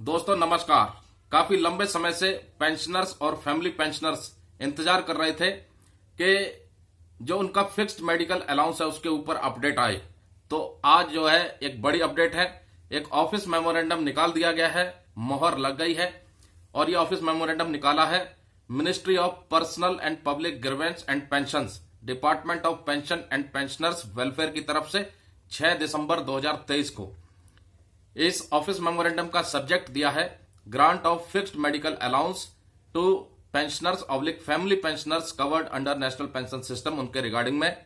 दोस्तों नमस्कार। काफी लंबे समय से पेंशनर्स और फैमिली पेंशनर्स इंतजार कर रहे थे कि जो उनका फिक्स्ड मेडिकल अलाउंस है उसके ऊपर अपडेट आए। तो आज जो है एक बड़ी अपडेट है। एक ऑफिस मेमोरेंडम निकाल दिया गया है, मोहर लग गई है और ये ऑफिस मेमोरेंडम निकाला है ministry of personal and public grievance and pensions, department of pension and pensioners welfare की तरफ से 6 दिसंबर 2023 को। इस ऑफिस मेमोरेंडम का सब्जेक्ट दिया है grant of fixed medical allowance to pensioners oblique family pensioners covered under national pension system, उनके regarding में।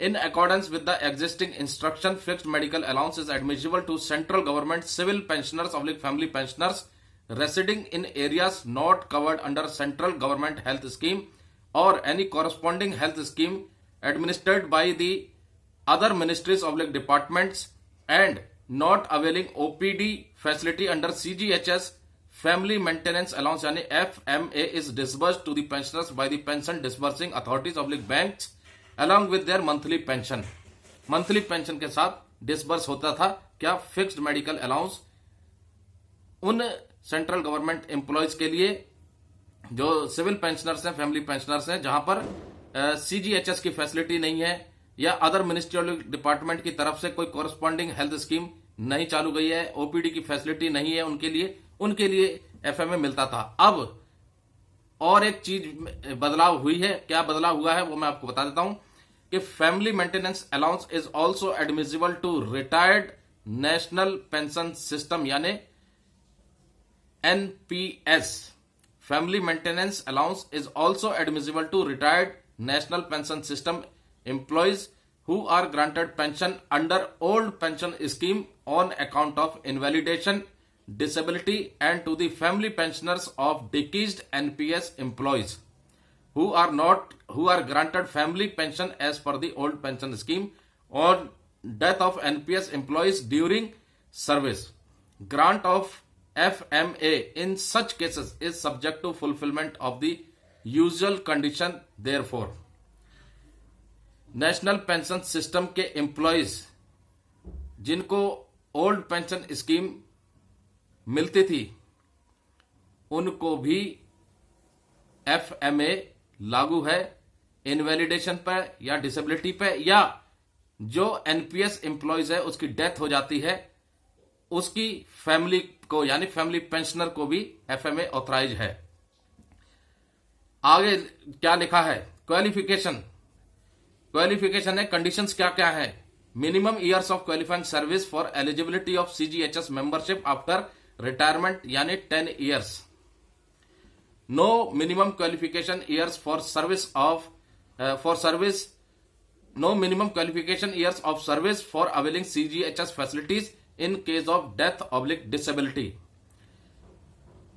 In accordance with the existing instruction, fixed medical allowance is admissible to central government civil pensioners oblique family pensioners residing in areas not covered under central government health scheme or any corresponding health scheme administered by the other ministries of departments and not availing OPD facility under CGHS family maintenance allowance यानी FMA is disbursed to the pensioners by the pension disbursing authorities of banks along with their monthly pension। Monthly pension के साथ disburse होता था क्या fixed medical allowance उन central government employees के लिए जो सिविल पेंशनर्स हैं, फैमिली पेंशनर्स हैं, जहां पर सीजीएचएस की फैसिलिटी नहीं है या अदर मिनिस्ट्रियल डिपार्टमेंट की तरफ से कोई कोरस्पॉन्डिंग हेल्थ स्कीम नहीं चालू गई है, ओपीडी की फैसिलिटी नहीं है उनके लिए एफएमए मिलता था। अब और एक चीज बदलाव हुई है। क्या बदलाव हुआ है वो मैं आपको बता देता हूं कि family maintenance allowance is also admissible to retired national pension system यानी NPS। Family maintenance allowance is also admissible to retired national pension system employees who are granted pension under old pension scheme on account of invalidation, disability, and to the family pensioners of deceased NPS employees who are granted family pension as per the old pension scheme on death of NPS employees during service। Grant of FMA in such cases is subject to fulfillment of the usual condition। Therefore, national pension system के employees जिनको old pension scheme मिलती थी उनको भी FMA लागू है invalidation पर या डिसेबिलिटी पे, या जो NPS एम्प्लॉयज है उसकी डेथ हो जाती है उसकी फैमिली को यानी फैमिली पेंशनर को भी FMA ऑथराइज है। आगे क्या लिखा है? क्वालिफिकेशन है, कंडीशंस क्या क्या है। Minimum years of qualifying service for eligibility of CGHS membership after retirement यानी 10 years. No minimum qualification years no minimum qualification years of service for availing CGHS facilities in case of death/disability।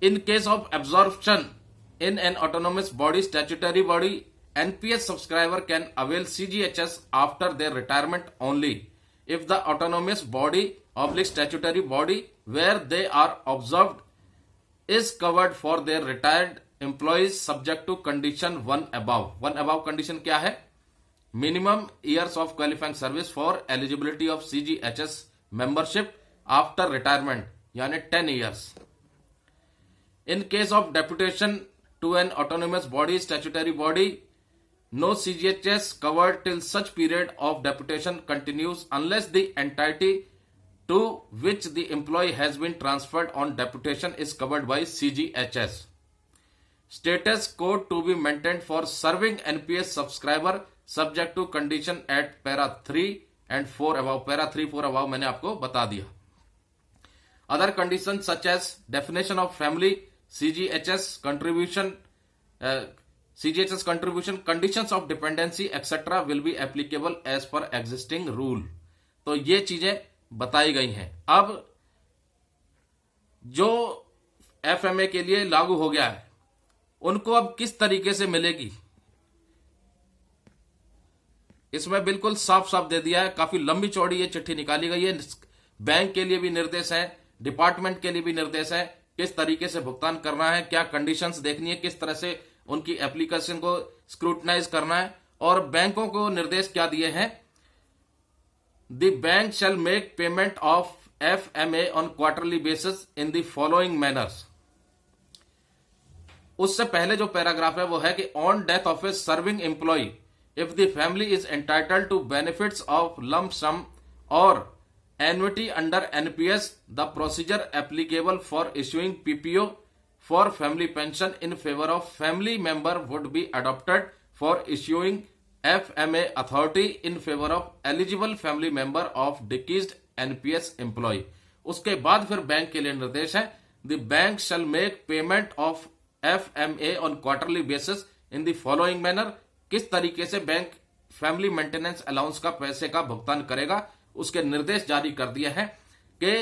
In case of absorption in an autonomous body, statutory body, NPS subscriber can avail CGHS after their retirement only if the autonomous body/statutory body where they are observed is covered for their retired employees subject to condition 1 above। 1 above condition क्या है? Minimum years of qualifying service for eligibility of CGHS membership after retirement यानी 10 years। In case of deputation to an autonomous body, statutory body, no CGHS covered till such period of deputation continues unless the entity to which the employee has been transferred on deputation is covered by CGHS। Status code to be maintained for serving NPS subscriber subject to condition at para 3 and 4 above। Para 3 4 above मैंने आपको बता दिया। Other condition such as definition of family, CGHS contribution, conditions of dependency etcetera will be applicable as per existing rule. तो ये चीजें बताई गई हैं। अब जो FMA के लिए लागू हो गया है उनको अब किस तरीके से मिलेगी इसमें बिल्कुल साफ साफ दे दिया है। काफी लंबी चौड़ी ये चिट्ठी निकाली गई है। बैंक के लिए भी निर्देश है, डिपार्टमेंट के लिए भी निर्देश है, किस तरीके से भुगतान करना है, क्या कंडीशंस देखनी है, किस तरह से उनकी एप्लीकेशन को स्क्रूटनाइज करना है, और बैंकों को निर्देश क्या दिए हैं। The bank shall make payment of FMA on quarterly basis in the following manners. उससे पहले जो पैराग्राफ है वो है कि on death of a serving employ if the family is entitled to benefits of lump sum or annuity under NPS, the procedure applicable for issuing PPO for family pension in favour of family member would be adopted for issuing FMA authority in favour of eligible family member of deceased NPS employ. उसके बाद फिर bank के लिए निर्देश है, the bank shall make payment of FMA on quarterly basis in the following manner. किस तरीके से बैंक फैमिली मेंटेनेंस अलाउंस का पैसे का भुगतान करेगा उसके निर्देश जारी कर दिए हैं कि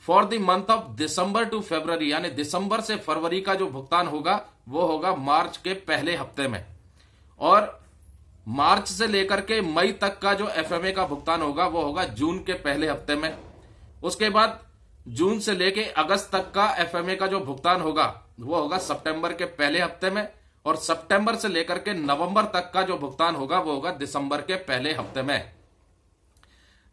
for the month of December to February, यानी दिसंबर से फरवरी का जो भुगतान होगा वो होगा मार्च के पहले हफ्ते में, और मार्च से लेकर के मई तक का जो FMA का भुगतान होगा वो होगा जून के पहले हफ्ते में। उसके बाद जून से लेके अगस्त तक का FMA का जो भुगतान होगा वो होगा सितंबर के पहले हफ्ते में, और सितंबर से लेकर के नवंबर तक का जो भुगतान होगा वो होगा दिसंबर के पहले हफ्ते में।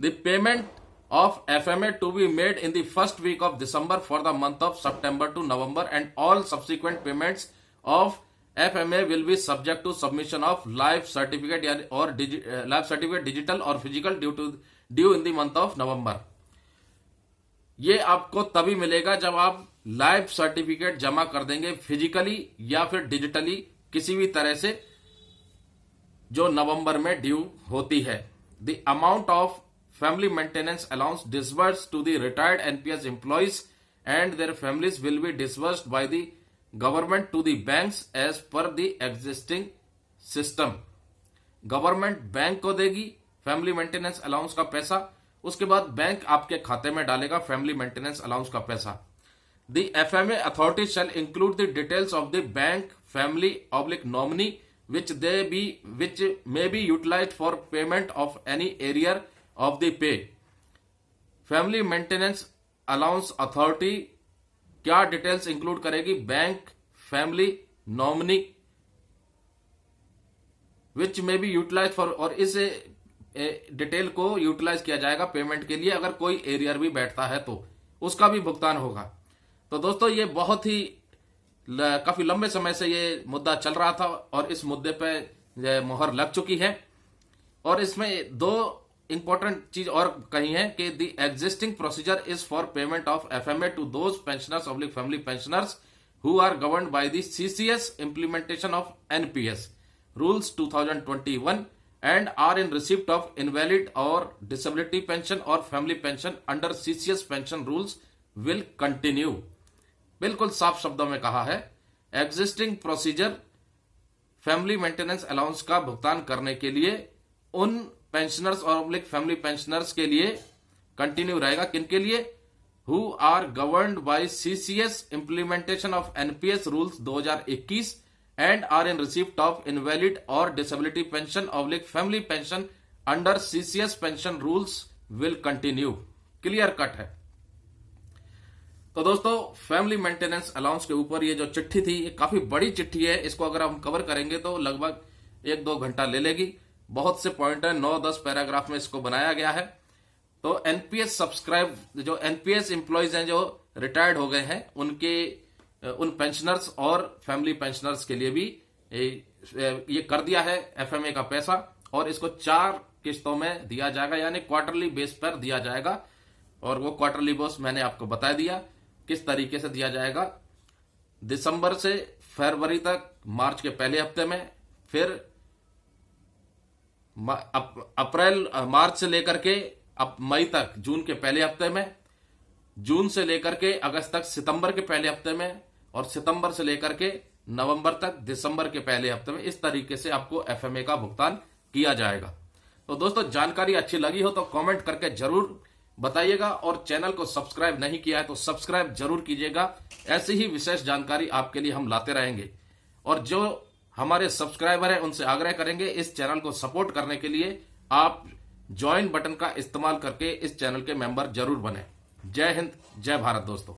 The payment of FMA to be made in the first week of December for the month of September to November and all subsequent payments of FMA will be subject to submission of life certificate or life certificate digital or physical due in the month of November। ये आपको तभी मिलेगा जब आप life certificate जमा कर देंगे physically या फिर डिजिटली किसी भी तरह से जो नवंबर में ड्यू होती है। The amount of family maintenance allowance disbursed to the retired NPS employees and their families will be disbursed by the government to the banks as per the existing system. Government bank को देगी family maintenance allowance का पैसा, उसके बाद bank आपके खाते में डालेगा फैमिली मेंटेनेंस अलाउंस का पैसा। The FMA authority shall include the details of the bank family oblique nominee which may be utilized for payment of any arrear of the pay। Family maintenance allowance authority क्या details include करेगी? Bank family nominee विच में B utilise for, और इस detail को utilise किया जाएगा payment के लिए अगर कोई एरियर भी बैठता है तो उसका भी भुगतान होगा। तो दोस्तों ये बहुत ही काफी लंबे समय से ये मुद्दा चल रहा था और इस मुद्दे पे मोहर लग चुकी है, और इसमें दो इंपॉर्टेंट चीज और कही है कि the existing procedure is for payment of FMA to those pensioners oblique family pensioners who are governed by the CCS implementation of NPS rules 2021 and are in receipt of invalid और disability pension और family pension under CCS pension rules will continue. बिल्कुल साफ शब्दों में कहा है, existing procedure family maintenance allowance का भुगतान करने के लिए उन पेंशनर्स और ऑब्लिक फैमिली पेंशनर्स के लिए कंटिन्यू रहेगा। किनके लिए? Who are governed by CCS implementation of NPS rules 2021 and are in receipt of invalid और disability pension oblique family pension under CCS pension rules will continue. Clear cut है। तो दोस्तों family maintenance allowance के ऊपर ये जो चिट्ठी थी ये काफी बड़ी चिट्ठी है, इसको अगर हम कवर करेंगे तो लगभग 1-2 घंटा ले लेगी। बहुत से पॉइंट है, 9-10 पैराग्राफ में इसको बनाया गया है। तो NPS सब्सक्राइब जो NPS एम्प्लॉइज हैं जो रिटायर्ड हो गए हैं उन पेंशनर्स और फैमिली पेंशनर्स के लिए भी ये कर दिया है FMA का पैसा, और इसको 4 किस्तों में दिया जाएगा, यानी क्वार्टरली बेस पर दिया जाएगा। और वो क्वार्टरली बेस मैंने आपको बता दिया किस तरीके से दिया जाएगा। दिसंबर से फरवरी तक मार्च के पहले हफ्ते में, फिर मार्च से लेकर के अब मई तक जून के पहले हफ्ते में, जून से लेकर के अगस्त तक सितंबर के पहले हफ्ते में, और सितंबर से लेकर के नवंबर तक दिसंबर के पहले हफ्ते में। इस तरीके से आपको FMA का भुगतान किया जाएगा। तो दोस्तों जानकारी अच्छी लगी हो तो कमेंट करके जरूर बताइएगा, और चैनल को सब्सक्राइब नहीं किया है तो सब्सक्राइब जरूर कीजिएगा। ऐसी ही विशेष जानकारी आपके लिए हम लाते रहेंगे, और जो हमारे सब्सक्राइबर हैं उनसे आग्रह करेंगे इस चैनल को सपोर्ट करने के लिए आप ज्वाइन बटन का इस्तेमाल करके इस चैनल के मेंबर जरूर बने। जय हिंद, जय भारत दोस्तों।